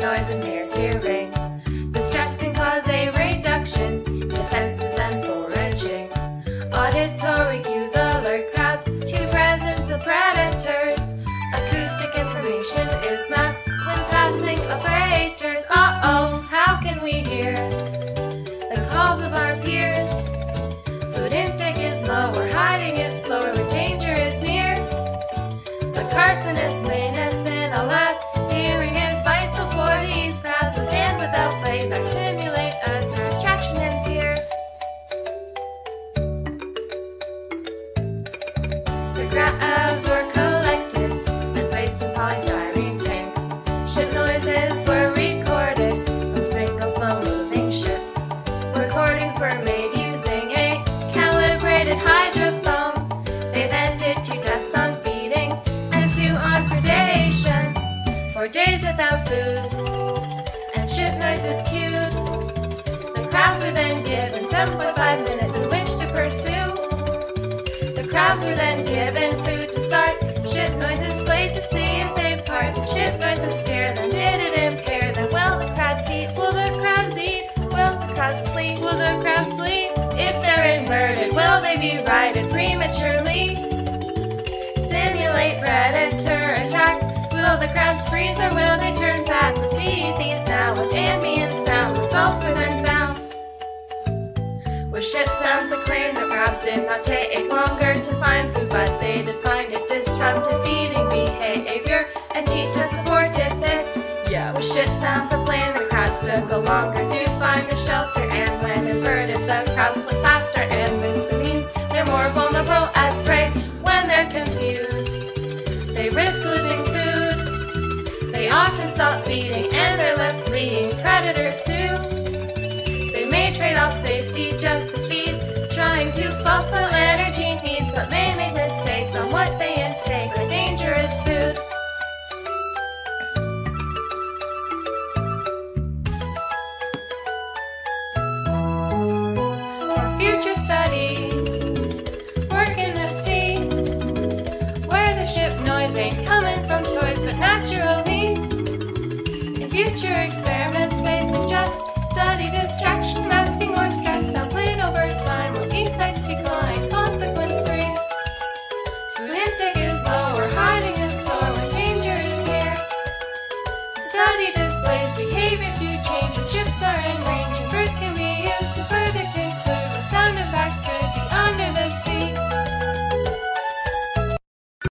noise and bears hearing. The stress can cause a reduction, defenses and foraging. Auditory cues alert crowds to presence of predators. Acoustic information is masked when passing operators. Uh-oh, how can we hear the calls of our peers? Food intake is lower, hiding is slower when danger is near. But Carcinus manus in a lab, hearing is vital for these crowds. With and without playback, simulate a distraction and fear. The crowds were collected and placed in polystyrene tanks. Ship noises were recorded from single slow-moving ships. Recordings were made using a calibrated hydrophone. They then did 2 tests on feeding and 2 on predation. 4 days without food and ship noises cued. The crabs were then given 7.5 minutes in which to pursue. The crabs were then given food to start. Ship noises played to see if they part. Ship noises scare them, did it impair them? Will the crabs eat? Will the crabs eat? Will the crabs flee? Will the crabs flee? If they're inverted, will they be righted prematurely? Simulate predator attack. Will the crabs freeze or will they turn back? Repeat these now with ambient sound. Results were then found. With ship sounds acclaimed, the crabs did not take longer to find food, but they did find it disruptive feeding behavior, and Cheetah supported this. Yeah, with ship sounds acclaimed, the crabs took longer to find a shelter, and when inverted, the crabs flew faster, and this means they're more vulnerable as prey when they're confused. They risk losing food, they often stop feeding, and they're left fleeing. Predators sue. They may trade off safety just to feed, trying to fulfill energy needs, but may